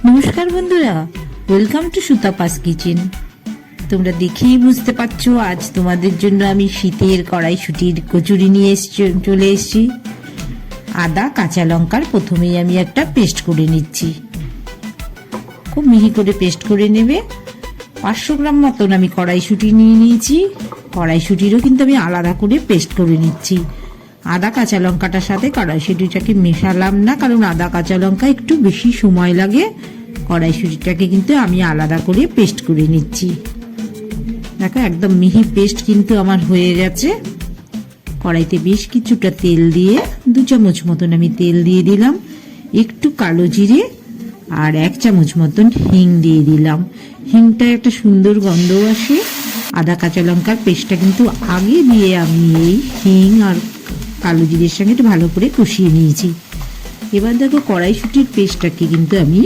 নমস্কার বন্ধুরা, welcome to সুতাপাস kitchen. তোমরা দেখেই বুঝতে পারছো আজ তোমাদের জন্য আমি শীতের কড়াইশুঁটির কচুরি নিয়ে চলে এসেছি। আদা কাঁচা লঙ্কার প্রথমেই আমি একটা পেস্ট করে নিচ্ছি, খুব মিহি করে পেস্ট করে নেবে। 500 গ্রাম মতন আমি কড়াইশুঁটি নিয়ে নিয়েছি। কড়াইশুঁটিরও কিন্তু আমি আলাদা করে পেস্ট করে নিচ্ছি। আদা কাঁচা লঙ্কাটার সাথে কড়াইশুঁটিটাকে মেশালাম না, কারণ আদা কাঁচা লঙ্কা একটু বেশি সময় লাগে। কড়াইশুঁটিটাকে কিন্তু আমি আলাদা করে পেস্ট করে নিচ্ছি। দেখো একদম মিহি পেস্ট কিন্তু আমার হয়ে গেছে। কড়াইতে বেশ কিছুটা তেল দিয়ে 2 চামচ মতন আমি তেল দিয়ে দিলাম, একটু কালো জিরে আর 1 চামচ মতন হিং দিয়ে দিলাম। হিংটা একটা সুন্দর গন্ধ আসে। আদা কাঁচা লঙ্কার পেস্টটা কিন্তু আগে দিয়ে আমি এই হিং আর কালো জিরের সঙ্গে একটু ভালো করে কষিয়ে নিয়েছি। এবার দেখো কড়াইশুঁটির পেস্টটাকে কিন্তু আমি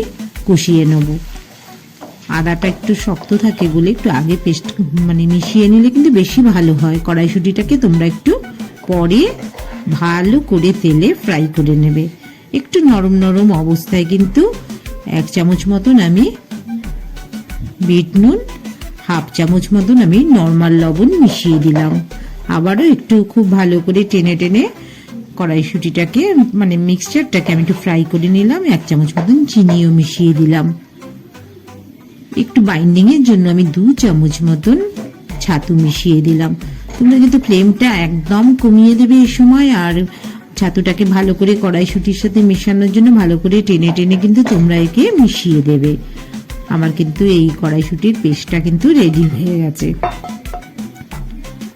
কষিয়ে নেব। আদাটা একটু শক্ত থাকে বলে একটু আগে পেস্ট মিশিয়ে নিলে কিন্তু বেশি ভালো হয়। কড়াইশুঁটিটাকে তোমরা একটু পরে ভালো করে তেলে ফ্রাই করে নেবে। একটু নরম নরম অবস্থায় কিন্তু 1 চামচ মতন আমি বিট নুন, 1/2 চামচ মতন আমি নর্মাল লবণ মিশিয়ে দিলাম। আবারও একটু খুব ভালো করে টেনে টেনে কড়াইশুঁটিটাকে মিক্সচারটাকে আমি একটু ফ্রাই করে নিলাম। 1 চামচ মতন চিনিও মিশিয়ে দিলাম। একটু বাইন্ডিং এর জন্য আমি 2 চামচ মতন ছাতু মিশিয়ে দিলাম। তোমরা কিন্তু ফ্লেমটা একদম কমিয়ে দেবে এই সময়, আর ছাতুটাকে ভালো করে কড়াইশুঁটির সাথে মেশানোর জন্য ভালো করে টেনে টেনে কিন্তু তোমরা একে মিশিয়ে দেবে। আমার কিন্তু এই কড়াইশুঁটির পেস্টটা কিন্তু রেডি হয়ে গেছে।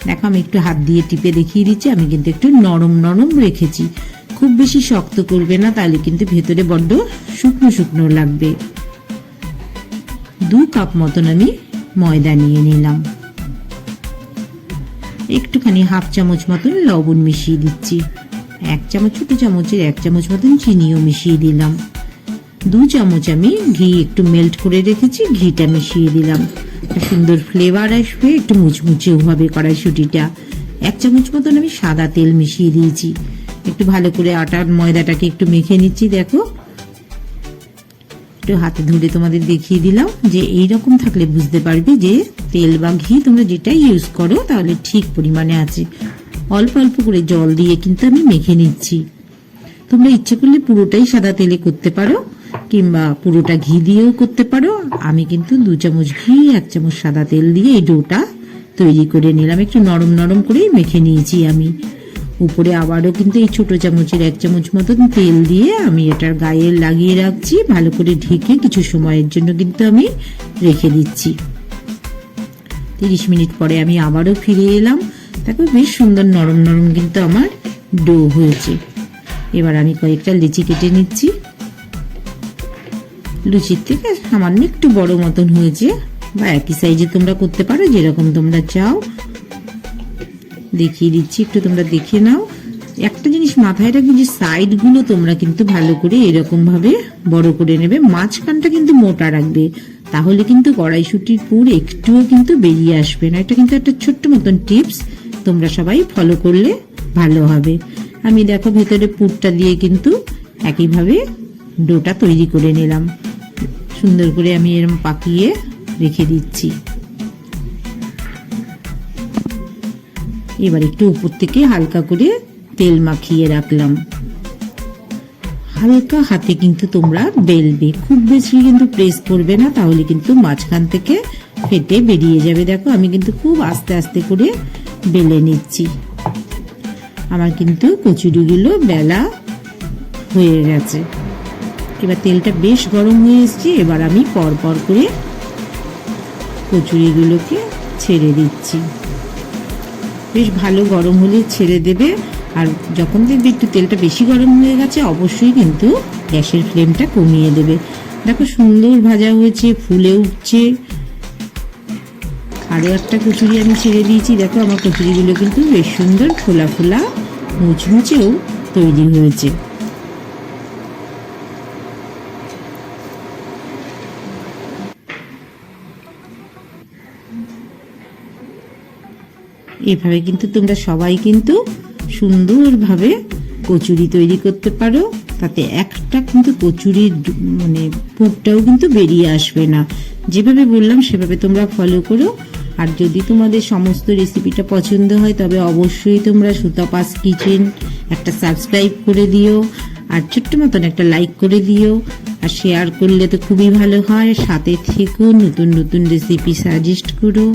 দেখো আমি একটু হাত দিয়ে টিপে দেখিয়ে দিচ্ছি, আমি কিন্তু একটু নরম নরম রেখেছি। খুব বেশি শক্ত করবে না, তাহলে কিন্তু ভেতরে বড্ড শুকনো শুকনো লাগবে। 2 কাপ মতন আমি ময়দা নিয়ে নিলাম। একটুখানি 1/2 চামচ মতন লবণ মিশিয়ে দিচ্ছি। 1 চামচ ছোট চামচের 1 চামচ মতন চিনিও মিশিয়ে দিলাম। 2 চামচ আমি ঘি একটু মেল্ট করে রেখেছি, ঘিটা মিশিয়ে দিলাম। সুন্দর ফ্লেভার আসবে, একটু মুচমুচেও হবে কড়াইশুঁটিটা। 1 চামচ মতন আমি সাদা তেল মিশিয়ে দিয়েছি। একটু ভালো করে আটার ময়দাটাকে একটু মেখে নিচ্ছি। দেখো একটু হাতে ধরে তোমাদের দেখিয়ে দিলাম যে এইরকম থাকলে বুঝতে পারবে যে তেল বা ঘি তোমরা যেটাই ইউজ করো তাহলে ঠিক পরিমাণে আছে। অল্প অল্প করে জল দিয়ে কিন্তু আমি মেখে নিচ্ছি। তোমরা ইচ্ছে করলে পুরোটাই সাদা তেলে করতে পারো, কিংবা পুরোটা ঘি দিয়েও করতে পারো। আমি কিন্তু 2 চামচ ঘি 1 চামচ সাদা তেল দিয়ে এই ডোটা তৈরি করে নিলাম। একটু নরম নরম করে মেখে নিয়েছি আমি। উপরে আবারও কিন্তু এই ছোট চামচের 1 চামচ মতন তেল দিয়ে আমি এটার গায়ে লাগিয়ে রাখছি। ভালো করে ঢেকে কিছু সময়ের জন্য কিন্তু আমি রেখে দিচ্ছি। 30 মিনিট পরে আমি আবারও ফিরে এলাম। দেখো বেশ সুন্দর নরম নরম কিন্তু আমার ডো হয়েছে। এবার আমি কয়েকটা লিচি কেটে নিচ্ছি। লুচির থেকে সামান্য একটু বড় মতন হয়েছে, বা একই সাইজে তোমরা করতে পারো যেরকম তোমরা চাও। দেখিয়ে দিচ্ছি, একটু তোমরা দেখে নাও। একটা জিনিস মাথায় রাখবে যে সাইড গুলো তোমরা কিন্তু ভালো করে এরকম ভাবে বড় করে নেবে। মাঝখানটা কিন্তু মোটা রাখবে, তাহলে কিন্তু কড়াইশুঁটির পুর একটুও কিন্তু বেরিয়ে আসবে না। এটা কিন্তু একটা ছোট্ট মতন টিপস, তোমরা সবাই ফলো করলে ভালো হবে। আমি দেখো ভেতরে পুরটা দিয়ে কিন্তু একইভাবে ডোটা তৈরি করে নিলাম। সুন্দর করে আমি এরকম পাকিয়ে রেখে দিচ্ছি। এবার একটু উপর থেকে হালকা করে তেল মাখিয়ে রাখলাম। হালকা হাতে কিন্তু তোমরা বেলবে, খুব বেশি কিন্তু প্রেস করবে না, তাহলে কিন্তু মাঝখান থেকে ফেটে বেরিয়ে যাবে। দেখো আমি কিন্তু খুব আস্তে আস্তে করে বেলে নিচ্ছি। আমার কিন্তু কচুরিগুলো বেলা হয়ে গেছে। এবার তেলটা বেশ গরম হয়ে এসেছে। এবার আমি পরপর করে কচুরিগুলোকে ছেড়ে দিচ্ছি। বেশ ভালো গরম হলে ছেড়ে দেবে। আর যখন দেখবে একটু তেলটা বেশি গরম হয়ে গেছে, অবশ্যই কিন্তু গ্যাসের ফ্লেমটা কমিয়ে দেবে। দেখো সুন্দর ভাজা হয়েছে, ফুলে উঠছে। আরও একটা কচুরি আমি ছেড়ে দিয়েছি। দেখো আমার কচুরিগুলো কিন্তু বেশ সুন্দর ফোলা ফোলা মুচমুচেও তৈরি হয়েছে। এভাবে কিন্তু তোমরা সবাই কিন্তু সুন্দরভাবে কচুরি তৈরি করতে পারো। তাতে একটা কিন্তু কচুরির মানে পুরটাও কিন্তু বেরিয়ে আসবে না। যেভাবে বললাম সেভাবে তোমরা ফলো করো। আর যদি তোমাদের সমস্ত রেসিপিটা পছন্দ হয় তবে অবশ্যই তোমরা সুতপাস কিচেন একটা সাবস্ক্রাইব করে দিও, আর ছোট্ট মতন একটা লাইক করে দিও, আর শেয়ার করলে তো খুবই ভালো হয়। সাথে থেকেও নতুন নতুন রেসিপি সাজেস্ট করো।